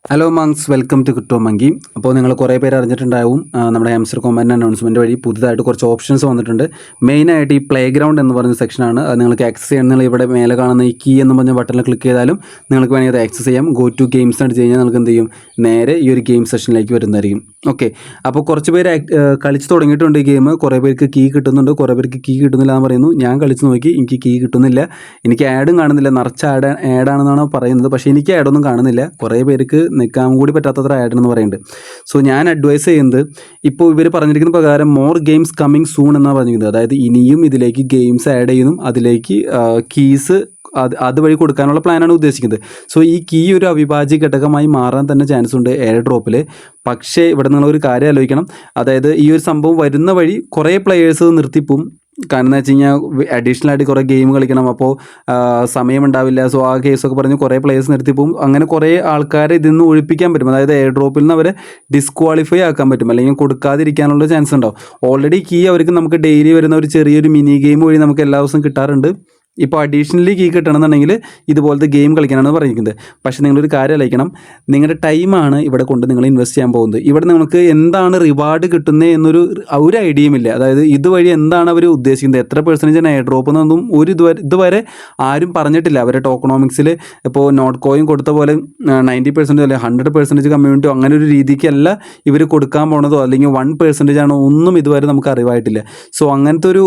Hello monks, welcome to crypto monkey. അപ്പോൾ നിങ്ങൾ കുറേ പേര് അറിഞ്ഞിട്ടുണ്ടാവും, നമ്മുടെ ഹാംസ്റ്റർ കോമ്പൻ്റെ അനൗൺസ്മെൻറ്റ് വഴി പുതുതായിട്ട് കുറച്ച് ഓപ്ഷൻസ് വന്നിട്ടുണ്ട്. മെയിനായിട്ട് ഈ പ്ലേ ഗ്രൗണ്ട് എന്ന് പറയുന്ന സെക്ഷനാണ്. അത് നിങ്ങൾക്ക് ആക്സസ് ചെയ്യണമെങ്കിൽ ഇവിടെ മേലെ കാണുന്ന ഈ കീ എന്ന് പറഞ്ഞ ബട്ടണിൽ ക്ലിക്ക് ചെയ്താലും നിങ്ങൾക്ക് വേണമെങ്കിൽ അത് ആക്സസ് ചെയ്യാം. ഗോ ടു ഗെയിംസ് അടിച്ച് കഴിഞ്ഞാൽ നിങ്ങൾക്ക് എന്ത് ചെയ്യും, നേരെ ഈ ഒരു ഗെയിം സെഷനിലേക്ക് വരുന്നതായിരിക്കും. ഓക്കെ, അപ്പോൾ കുറച്ച് പേര് കളിച്ച് തുടങ്ങിയിട്ടുണ്ട് ഈ ഗെയിം. കുറേ പേർക്ക് കീ കിട്ടുന്നുണ്ട്, കുറേ പേർക്ക് കീ കിട്ടുന്നില്ല എന്ന് പറയുന്നു. ഞാൻ കളിച്ച് നോക്കി, എനിക്ക് കീ കിട്ടുന്നില്ല, എനിക്ക് ആഡും കാണുന്നില്ല. നിറച്ച് ആഡാണെന്നാണ് പറയുന്നത്, പക്ഷേ എനിക്ക് ആഡൊന്നും കാണുന്നില്ല. കുറേ പേർക്ക് നിൽക്കാൻ കൂടി പറ്റാത്തത്ര ആഡെന്ന് പറയുന്നുണ്ട്. സോ ഞാൻ അഡ്വൈസ് ചെയ്യുന്നത്, ഇപ്പോൾ ഇവർ പറഞ്ഞിരിക്കുന്ന പ്രകാരം മോർ ഗെയിംസ് കമ്മിങ് സൂൺ എന്നാണ് പറഞ്ഞിരിക്കുന്നത്. അതായത് ഇനിയും ഇതിലേക്ക് ഗെയിംസ് ആഡ് ചെയ്യുന്നു, അതിലേക്ക് കീസ് അതുവഴി കൊടുക്കാനുള്ള പ്ലാനാണ് ഉദ്ദേശിക്കുന്നത്. സോ ഈ കീ ഒരു അവിഭാജ്യ ഘടകമായി മാറാൻ തന്നെ ചാൻസ് ഉണ്ട് എയർ ഡ്രോപ്പിൽ. പക്ഷേ ഇവിടെ നിങ്ങളൊരു കാര്യം ആലോചിക്കണം, അതായത് ഈ ഒരു സംഭവം വരുന്ന വഴി കുറേ പ്ലെയേഴ്സ് നിർത്തിപ്പോവും. കാരണം എന്ന് വെച്ച് കഴിഞ്ഞാൽ അഡീഷണൽ ആയിട്ട് കുറേ ഗെയിം കളിക്കണം, അപ്പോൾ സമയമുണ്ടാവില്ല. സോ ആ കേസൊക്കെ പറഞ്ഞ് കുറേ പ്ലേയേഴ്സ് നിർത്തിപ്പോവും. അങ്ങനെ കുറേ ആൾക്കാരെ ഇതിൽ നിന്ന് ഒഴിപ്പിക്കാൻ പറ്റും. അതായത് എയർ ഡ്രോപ്പിൽ നിന്ന് അവരെ ഡിസ്ക്വാളിഫൈ ആക്കാൻ പറ്റും, അല്ലെങ്കിൽ കൊടുക്കാതിരിക്കാനുള്ള ചാൻസ് ഉണ്ടാവും. ഓൾറെഡി കീ അവർക്ക് നമുക്ക് ഡെയിലി വരുന്ന ഒരു ചെറിയൊരു മിനി ഗെയിം വഴി നമുക്ക് എല്ലാ ദിവസവും കിട്ടാറുണ്ട്. ഇപ്പോൾ അഡീഷണലി കീ കിട്ടണമെന്നുണ്ടെങ്കിൽ ഇതുപോലത്തെ ഗെയിം കളിക്കാനാണ് പറഞ്ഞിരിക്കുന്നത്. പക്ഷേ നിങ്ങളൊരു കാര്യം ആലോചിക്കണം, നിങ്ങളുടെ ടൈമാണ് ഇവിടെ കൊണ്ട് നിങ്ങൾ ഇൻവെസ്റ്റ് ചെയ്യാൻ പോകുന്നത്. ഇവിടെ നിങ്ങൾക്ക് എന്താണ് റിവാർഡ് കിട്ടുന്നത് എന്നൊരു ഐഡിയയും ഇല്ല. അതായത് ഇതുവഴി എന്താണ് അവർ ഉദ്ദേശിക്കുന്നത്, എത്ര പെർസെൻറ്റേജാണ് എയർ ഡ്രോപ്പ് എന്നൊന്നും ഇതുവരെ ആരും പറഞ്ഞിട്ടില്ല. അവരുടെ ടോക്കണോമിക്സിൽ ഇപ്പോൾ നോട്ട് കോയിൻ കൊടുത്ത പോലെ 90% അല്ലെങ്കിൽ 100% കമ്മ്യൂണിറ്റി അങ്ങനെ ഒരു രീതിക്കല്ല ഇവർ കൊടുക്കാൻ പോണതോ, അല്ലെങ്കിൽ 1% ആണോ, ഒന്നും ഇതുവരെ നമുക്ക് അറിവായിട്ടില്ല. സോ അങ്ങനത്തെ ഒരു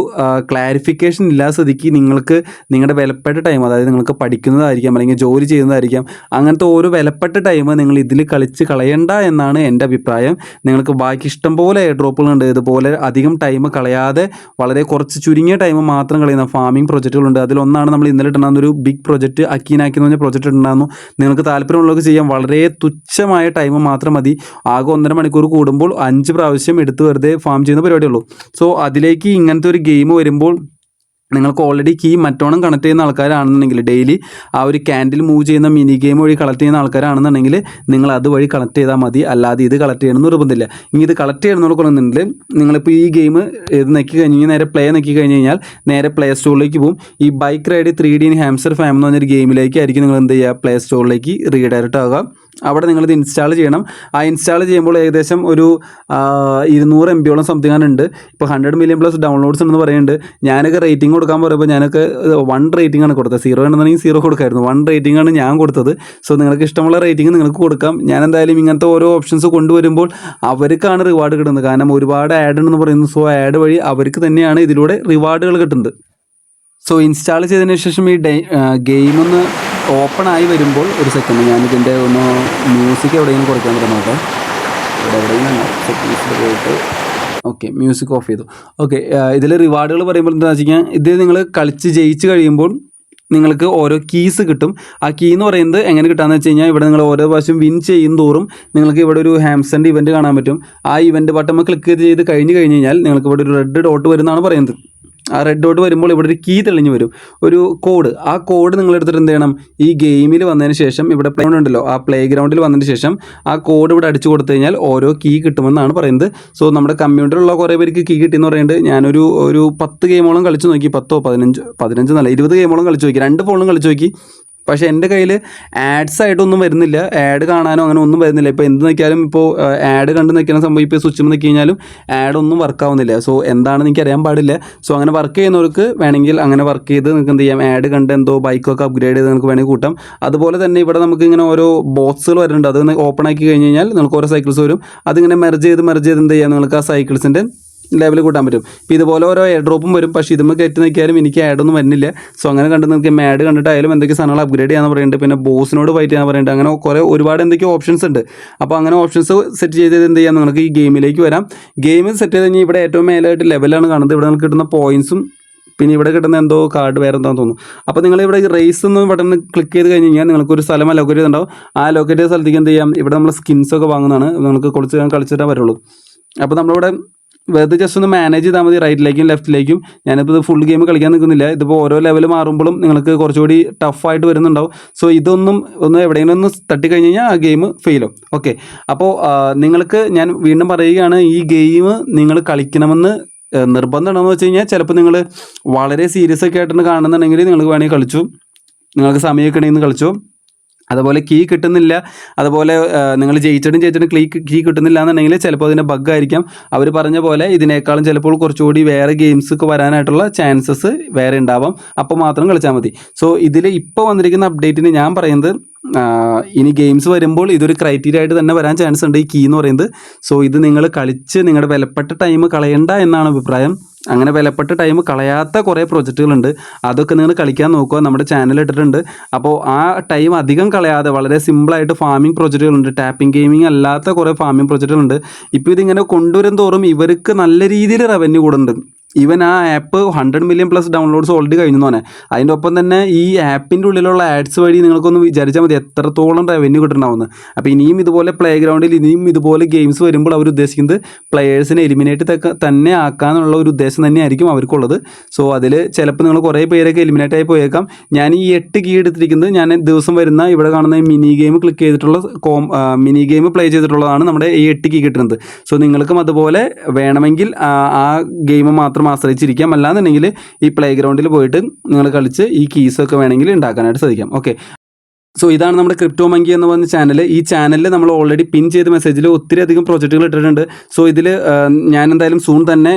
ക്ലാരിഫിക്കേഷൻ ഇല്ലാത്ത സ്ഥിതിക്ക് നിങ്ങൾക്ക് നിങ്ങളുടെ വിലപ്പെട്ട ടൈം, അതായത് നിങ്ങൾക്ക് പഠിക്കുന്നതായിരിക്കാം അല്ലെങ്കിൽ ജോലി ചെയ്യുന്നതായിരിക്കാം, അങ്ങനത്തെ ഓരോ വിലപ്പെട്ട ടൈം നിങ്ങൾ ഇതിൽ കളിച്ച് കളയണ്ട എന്നാണ് എൻ്റെ അഭിപ്രായം. നിങ്ങൾക്ക് ബാക്കി ഇഷ്ടംപോലെ എയർ ഡ്രോപ്പുകളുണ്ട്. ഇതുപോലെ അധികം ടൈം കളയാതെ വളരെ കുറച്ച് ചുരുങ്ങിയ ടൈം മാത്രം കളയുന്ന ഫാമിംഗ് പ്രൊജക്റ്റുകളുണ്ട്. അതിലൊന്നാണ് നമ്മൾ ഇന്നലെ ഇട്ടുണ്ടാകുന്ന ഒരു ബിഗ് പ്രൊജക്റ്റ്, അക്കീനാക്കി എന്ന് പറഞ്ഞ പ്രൊജക്റ്റ് ഉണ്ടാകുന്നു. നിങ്ങൾക്ക് താല്പര്യമുള്ളവർക്ക് ചെയ്യാൻ വളരെ തുച്ഛമായ ടൈം മാത്രം മതി. ആകെ 1.5 മണിക്കൂർ കൂടുമ്പോൾ 5 പ്രാവശ്യം എടുത്ത് വെറുതെ ഫാം ചെയ്യുന്ന പരിപാടിയുള്ളൂ. സോ അതിലേക്ക് ഇങ്ങനത്തെ ഒരു ഗെയിം വരുമ്പോൾ നിങ്ങൾക്ക് ഓൾറെഡി കീ മറ്റോണം കണക്ട് ചെയ്യുന്ന ആൾക്കാരാണെന്നുണ്ടെങ്കിൽ, ഡെയിലി ആ ഒരു ക്യാൻഡിൽ മൂവ് ചെയ്യുന്ന മിനി ഗെയിം വഴി കളക്ട് ചെയ്യുന്ന ആൾക്കാരാണെന്നുണ്ടെങ്കിൽ നിങ്ങൾ അതുവഴി കളക്ട് ചെയ്താൽ മതി. അല്ലാതെ ഇത് കളക്ട് ചെയ്യണമെന്ന് നിർബന്ധമില്ല. ഇനി ഇത് കളക്ട് ചെയ്യണമെന്നുണ്ടെങ്കിൽ നിങ്ങളിപ്പോൾ ഈ ഗെയിം ഇത് നെക്കി കഴിഞ്ഞ് നേരെ പ്ലേ നെക്കി കഴിഞ്ഞ് കഴിഞ്ഞാൽ നേരെ പ്ലേ സ്റ്റോറിലേക്ക് പോകും. ഈ bike ride 3D in hamster farm എന്ന് പറഞ്ഞൊരു ഗെയിമിലേക്കായിരിക്കും നിങ്ങൾ എന്ത് ചെയ്യുക, പ്ലേ സ്റ്റോറിലേക്ക് റീഡയറക്റ്റ് ആവുക. അവിടെ നിങ്ങളിത് ഇൻസ്റ്റാൾ ചെയ്യണം. ആ ഇൻസ്റ്റാൾ ചെയ്യുമ്പോൾ ഏകദേശം ഒരു 200 MB സംതിങ് ആണ് ഉണ്ട്. ഇപ്പോൾ 100 million+ ഡൗൺലോഡ്സ് ഉണ്ടെന്ന് പറയുന്നുണ്ട്. ഞാനൊക്കെ റേറ്റിംഗ് കൊടുക്കാൻ പറയുമ്പോൾ ഞാനൊക്കെ 1 റേറ്റിംഗ് ആണ് കൊടുത്തത്. 0 ആണെന്നുണ്ടെങ്കിൽ 0 കൊടുക്കായിരുന്നു. 1 റേറ്റിംഗ് ആണ് ഞാൻ കൊടുത്തത്. സോ നിങ്ങൾക്ക് ഇഷ്ടമുള്ള റേറ്റിംഗ് നിങ്ങൾക്ക് കൊടുക്കാം. ഞാൻ എന്തായാലും ഇങ്ങനത്തെ ഓരോ ഓപ്ഷൻസ് കൊണ്ടുവരുമ്പോൾ അവർക്കാണ് റിവാർഡ് കിട്ടുന്നത്. കാരണം ഒരുപാട് ആഡ് ഉണ്ടെന്ന് പറയുന്നു. സോ ആഡ് വഴി അവർക്ക് തന്നെയാണ് ഇതിലൂടെ റിവാർഡുകൾ കിട്ടുന്നത്. സോ ഇൻസ്റ്റാൾ ചെയ്തതിന് ശേഷം ഈ ഗെയിം ഒന്ന് ഓപ്പൺ ആയി വരുമ്പോൾ, ഒരു സെക്കൻഡ് ഞാനിതിൻ്റെ ഒന്ന് മ്യൂസിക് എവിടെയെങ്കിലും കുറയ്ക്കാൻ പറ്റുന്നോട്ടെ. എവിടെയെങ്കിലും സെറ്റിങ്സിൽ പോയിട്ട് ഓക്കെ, മ്യൂസിക് ഓഫ് ചെയ്തു. ഓക്കെ, ഇതിൽ റിവാർഡുകൾ പറയുമ്പോൾ എന്താണെന്ന് വെച്ച് കഴിഞ്ഞാൽ, ഇത് നിങ്ങൾ കളിച്ച് ജയിച്ച് കഴിയുമ്പോൾ നിങ്ങൾക്ക് ഓരോ കീസ് കിട്ടും. ആ കീ എന്ന് പറയുന്നത് എങ്ങനെ കിട്ടാന്ന് വെച്ച് കഴിഞ്ഞാൽ, ഇവിടെ നിങ്ങൾ ഓരോ പ്രാവശ്യം വിൻ ചെയ്യും തോറും നിങ്ങൾക്ക് ഇവിടെ ഒരു ഹാംസ്റ്ററിൻ്റെ ഇവൻറ്റ് കാണാൻ പറ്റും. ആ ഇവൻറ്റ് ബട്ടൺ ക്ലിക്ക് ചെയ്ത് കഴിഞ്ഞ് കഴിഞ്ഞാൽ നിങ്ങൾക്ക് ഇവിടെ ഒരു റെഡ് ഡോട്ട് വരുന്നതാണ് പറയുന്നത്. ആ റെഡ് ഡോട്ട് വരുമ്പോൾ ഇവിടെ ഒരു കീ തെളിഞ്ഞ് വരും, ഒരു കോഡ്. ആ കോഡ് നിങ്ങൾ എടുത്തിട്ട് എന്ത് ചെയ്യണം, ഈ ഗെയിമിൽ വന്നതിന് ശേഷം ഇവിടെ പ്ലേ ഗ്രൗണ്ട് ഉണ്ടല്ലോ, ആ പ്ലേ ഗ്രൗണ്ടിൽ വന്നതിന് ശേഷം ആ കോഡ് ഇവിടെ അടിച്ചു കൊടുത്തു കഴിഞ്ഞാൽ ഓരോ കീ കിട്ടുമെന്നാണ് പറയുന്നത്. സോ നമ്മുടെ കമ്പ്യൂട്ടറിലുള്ള കുറേ പേർക്ക് കീ കിട്ടിയെന്ന് പറയുന്നത്. ഞാനൊരു 10 ഗെയിമോളം കളിച്ച് നോക്കി, 15 എന്നല്ല 20 ഗെയിമോളം കളിച്ച് നോക്കി, 2 ഫോണിലും കളിച്ച് നോക്കി. പക്ഷേ എൻ്റെ കയ്യിൽ ആഡ്സ് ആയിട്ടൊന്നും വരുന്നില്ല, ആഡ് കാണാനോ അങ്ങനെ ഒന്നും വരുന്നില്ല. ഇപ്പോൾ എന്ത് നോക്കിയാലും, ഇപ്പോൾ ആഡ് കണ്ട് നിൽക്കുന്ന സംഭവം ഇപ്പോൾ സ്വിച്ച് നോക്കി കഴിഞ്ഞാലും ആഡൊന്നും വർക്ക് ആവുന്നില്ല. സോ എന്താണെന്ന് എനിക്ക് അറിയാൻ പാടില്ല. സോ അങ്ങനെ വർക്ക് ചെയ്യുന്നവർക്ക് വേണമെങ്കിൽ അങ്ങനെ വർക്ക് ചെയ്ത് നിങ്ങൾക്ക് എന്ത് ചെയ്യാം, ആഡ് കണ്ട് എന്തോ ബൈക്കൊക്കെ അപ്ഗ്രേഡ് ചെയ്ത് നിങ്ങൾക്ക് വേണമെങ്കിൽ കൂട്ടാം. അതുപോലെ തന്നെ ഇവിടെ നമുക്ക് ഇങ്ങനെ ഓരോ ബോക്സുകൾ വരുന്നുണ്ട്. അത് ഓപ്പൺ ആക്കി കഴിഞ്ഞ് കഴിഞ്ഞാൽ നിങ്ങൾക്ക് ഓരോ സൈക്കിൾസ് വരും. അതിങ്ങനെ മെർജ് ചെയ്ത് എന്ത് ചെയ്യാം, നിങ്ങൾക്ക് ആ സൈക്കിൾസിൻ്റെ ലെവൽ കൂട്ടാൻ പറ്റും. ഇപ്പോൾ ഇതുപോലെ ഓരോ എയർ ഡ്രോപ്പും വരും. പക്ഷേ ഇതുമ്പോൾ കയറ്റി നോക്കിയാലും എനിക്ക് ആഡൊന്നും വരുന്നില്ല. സോ അങ്ങനെ കണ്ട് നിങ്ങൾക്ക് ആഡ് കണ്ടിട്ടായാലും എന്തൊക്കെ സാധനങ്ങൾ അപ്ഗ്രേഡ് ചെയ്യാൻ പറയുന്നുണ്ട്. പിന്നെ ബോസിനോട് ഫൈറ്റ് ചെയ്യാൻ പറയുന്നുണ്ട്. അങ്ങനെ ഒരുപാട് എന്തൊക്കെയോ ഓപ്ഷൻസ് ഉണ്ട്. അപ്പോൾ അങ്ങനെ ഓപ്ഷൻസ് സെറ്റ് ചെയ്ത് എന്ത് ചെയ്യാം, നിങ്ങൾക്ക് ഈ ഗെയിമിലേക്ക് വരാം. ഗെയിം സെറ്റ് ചെയ്ത് കഴിഞ്ഞാൽ ഇവിടെ ഏറ്റവും മേലായിട്ട് ലെവലാണ് കാണുന്നത്. ഇവിടെ നിങ്ങൾക്ക് കിട്ടുന്ന പോയിൻസും പിന്നെ ഇവിടെ കിട്ടുന്ന എന്തോ കാർഡ് വേറെ എന്താണെന്ന് തോന്നുന്നു. അപ്പോൾ നിങ്ങളിവിടെ ഈ റേസ് എന്ന് ബട്ടൺ ക്ലിക്ക് ചെയ്ത് കഴിഞ്ഞ് കഴിഞ്ഞാൽ നിങ്ങൾക്കൊരു സ്ഥലം ലൊക്കേറ്റ് ചെയ്തിട്ടുണ്ടാവും. ആ ലൊക്കേറ്റ് ചെയ്ത സ്ഥലത്തേക്ക് എന്ത് ചെയ്യാം, ഇവിടെ നമ്മൾ സ്കിൻസൊക്കെ വാങ്ങുന്നതാണ്. നിങ്ങൾക്ക് കളിച്ചിട്ടേ വരുള്ളൂ. അപ്പോൾ നമ്മളിവിടെ വെറുതെ ജസ്റ്റ് ഒന്ന് മാനേജ് ചെയ്താൽ മതി, റൈറ്റിലേക്കും ലെഫ്റ്റിലേക്കും. ഞാനിപ്പോൾ ഇത് ഫുൾ ഗെയിം കളിക്കാൻ നിൽക്കുന്നില്ല. ഇതിപ്പോൾ ഓരോ ലെവൽ മാറുമ്പോഴും നിങ്ങൾക്ക് കുറച്ചുകൂടി ടഫായിട്ട് വരുന്നുണ്ടാവും. സോ ഇതൊന്നും എവിടെയെങ്കിലും ഒന്ന് തട്ടിക്കഴിഞ്ഞ് കഴിഞ്ഞാൽ ആ ഗെയിം ഫെയിലും. ഓക്കെ, അപ്പോൾ നിങ്ങൾക്ക് ഞാൻ വീണ്ടും പറയുകയാണ്, ഈ ഗെയിം നിങ്ങൾ കളിക്കണമെന്ന് നിർബന്ധമാണെന്ന് വെച്ച് കഴിഞ്ഞാൽ, ചിലപ്പോൾ നിങ്ങൾ വളരെ സീരിയസ് ഒക്കെ ആയിട്ടാണ് കാണുന്നുണ്ടെങ്കിൽ നിങ്ങൾക്ക് വേണമെങ്കിൽ കളിച്ചു, നിങ്ങൾക്ക് സമയമൊക്കെ ഉണ്ടെങ്കിൽ കളിച്ചു. അതുപോലെ കീ കിട്ടുന്നില്ല, അതുപോലെ നിങ്ങൾ ജയിച്ചിട്ടും കീ കിട്ടുന്നില്ല എന്നുണ്ടെങ്കിൽ ചിലപ്പോൾ അതിൻ്റെ ബഗ്ഗായിരിക്കാം. അവർ പറഞ്ഞ പോലെ ഇതിനേക്കാളും ചിലപ്പോൾ കുറച്ചുകൂടി വേറെ ഗെയിംസ് ഒക്കെ വരാനായിട്ടുള്ള ചാൻസസ് വേറെ ഉണ്ടാവാം. അപ്പോൾ മാത്രം കളിച്ചാൽ മതി. സോ ഇതിൽ ഇപ്പോൾ വന്നിരിക്കുന്ന അപ്ഡേറ്റിന് ഞാൻ പറയുന്നത് ഇനി ഗെയിംസ് വരുമ്പോൾ ഇതൊരു ക്രൈറ്റീരിയ ആയിട്ട് തന്നെ വരാൻ ചാൻസ് ഉണ്ട് ഈ കീ എന്ന് പറയുന്നത്. സോ ഇത് നിങ്ങൾ കളിച്ച് നിങ്ങളുടെ വിലപ്പെട്ട ടൈം കളയണ്ട എന്നാണ് അഭിപ്രായം. അങ്ങനെ വിലപ്പെട്ട ടൈം കളയാത്ത കുറേ പ്രൊജക്റ്റുകളുണ്ട്, അതൊക്കെ നിങ്ങൾ കളിക്കാൻ നോക്കുക. നമ്മുടെ ചാനൽ ഇട്ടിട്ടുണ്ട്. അപ്പോൾ ആ ടൈം അധികം കളയാതെ വളരെ സിമ്പിളായിട്ട് ഫാമിംഗ് പ്രൊജക്റ്റുകളുണ്ട്, ടാപ്പിംഗ് ഗെയിമിംഗ് അല്ലാത്ത കുറേ ഫാമിംഗ് പ്രൊജക്റ്റുകളുണ്ട്. ഇപ്പോൾ ഇതിങ്ങനെ കൊണ്ടുവരും തോറും ഇവർക്ക് നല്ല രീതിയിൽ റവന്യൂ കൂടുന്നുണ്ട്. ഈവൻ ആ app 100 million plus downloads already കഴിഞ്ഞു തന്നെ. അതിൻ്റെ ഒപ്പം തന്നെ ഈ ആപ്പിൻ്റെ ഉള്ളിലുള്ള ആഡ്സ് വഴി നിങ്ങൾക്കൊന്ന് വിചാരിച്ചാൽ മതി എത്രത്തോളം റവന്യൂ കിട്ടുന്നുണ്ടാവുന്നത്. അപ്പോൾ ഇനിയും ഇതുപോലെ പ്ലേ ഗ്രൗണ്ടിൽ ഇനിയും ഇതുപോലെ ഗെയിംസ് വരുമ്പോൾ അവർ ഉദ്ദേശിക്കുന്നത് പ്ലെയേഴ്സിനെ എലിമിനേറ്റ് തന്നെ ആക്കാനുള്ള ഒരു ഉദ്ദേശം തന്നെയായിരിക്കും അവർക്കുള്ളത്. സോ അതിൽ ചിലപ്പോൾ നിങ്ങൾ കുറേ പേരൊക്കെ എലിമിനേറ്റ് ആയി പോയേക്കാം. ഞാൻ ഈ 8 കീ എടുത്തിരിക്കുന്നത് ഞാൻ ദിവസം വരുന്ന ഇവിടെ കാണുന്ന മിനി ഗെയിം ക്ലിക്ക് ചെയ്തിട്ടുള്ള മിനി ഗെയിം പ്ലേ ചെയ്തിട്ടുള്ളതാണ് നമ്മുടെ ഈ 8 കീ കിട്ടുന്നത്. സോ നിങ്ങൾക്കും അതുപോലെ വേണമെങ്കിൽ ആ ഗെയിം മാത്രം ആശ്രയിച്ചിരിക്കാം. അല്ലാന്നുണ്ടെങ്കിൽ ഈ പ്ലേ ഗ്രൗണ്ടിൽ പോയിട്ട് നിങ്ങൾ കളിച്ച് ഈ കീസൊക്കെ വേണമെങ്കിൽ ഉണ്ടാക്കാനായിട്ട് സാധിക്കാം. ഓക്കെ, സോ ഇതാണ് നമ്മുടെ ക്രിപ്റ്റോ മങ്കി എന്ന് പറഞ്ഞ ചാനൽ. ഈ ചാനലിൽ നമ്മൾ ഓൾറെഡി പിൻ ചെയ്ത മെസ്സേജിൽ ഒത്തിരി അധികം പ്രൊജക്റ്റുകൾ ഇട്ടിട്ടുണ്ട്. സോ ഇതിൽ ഞാൻ എന്തായാലും സൂൺ തന്നെ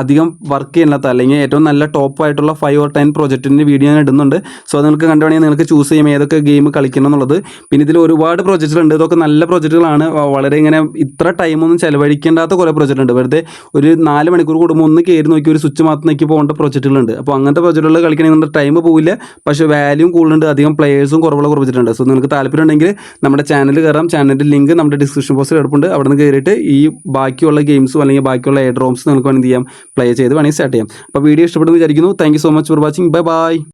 അധികം വർക്ക് ചെയ്യാത്ത അല്ലെങ്കിൽ ഏറ്റവും നല്ല ടോപ്പ് ആയിട്ടുള്ള 5 or 10 പ്രൊജക്റ്റിൻ്റെ വീഡിയോ ഞാൻ ഇടുന്നുണ്ട്. സോ അത് നിങ്ങൾക്ക് കണ്ടുവേണമെങ്കിൽ നിങ്ങൾക്ക് ചൂസ് ചെയ്യാം ഏതൊക്കെ ഗെയിം കളിക്കണം എന്നുള്ളത്. പിന്നെ ഇതിൽ ഒരുപാട് പ്രൊജക്റ്റുകളുണ്ട്. ഇതൊക്കെ നല്ല പ്രൊജക്റ്റുകളാണ്. വളരെ ഇങ്ങനെ ഇത്ര ടൈമൊന്നും ചിലവഴിക്കേണ്ടാത്ത കുറേ പ്രൊജക്റ്റ് ഉണ്ട്. വെറുതെ ഒരു 4 മണിക്കൂർ കൂടുമ്പോൾ ഒന്ന് കയറി നോക്കി ഒരു സ്വിച്ച് മാത്രം നോക്കി പോകേണ്ട പ്രൊജക്റ്റുകളുണ്ട്. അപ്പോൾ അങ്ങനത്തെ പ്രൊജക്റ്റുകൾ കളിക്കണമെങ്കിൽ ടൈം പോവില്ല, പക്ഷേ വാല്യൂം കൂടുതലുണ്ട്, അധികം പ്ലേയേഴ്സും കുറവുള്ള പ്രൊജക്റ്റ് ഉണ്ട്. സോ നിങ്ങൾക്ക് താല്പര്യം ഉണ്ടെങ്കിൽ നമ്മുടെ ചാനൽ കയറാം. ചാനലിൻ്റെ ലിങ്ക് നമ്മുടെ ഡിസ്ക്രിപ്ഷൻ ബോക്സിൽ കിടപ്പുണ്ട്. അവിടെ നിന്ന് കയറിയിട്ട് ഈ ബാക്കിയുള്ള ഗെയിംസും അല്ലെങ്കിൽ ബാക്കിയുള്ള എയർ ഡ്രോംസ് നിങ്ങൾക്ക് വേണമെങ്കിൽ ചെയ്യാം, പ്ലേ ചെയ്ത് വേണമെങ്കിൽ സ്റ്റാർട്ട് ചെയ്യാം. അപ്പോൾ വീഡിയോ ഇഷ്ടപ്പെടുന്നു വിചാരിക്കുന്നു. Thank you so much for watching. Bye bye.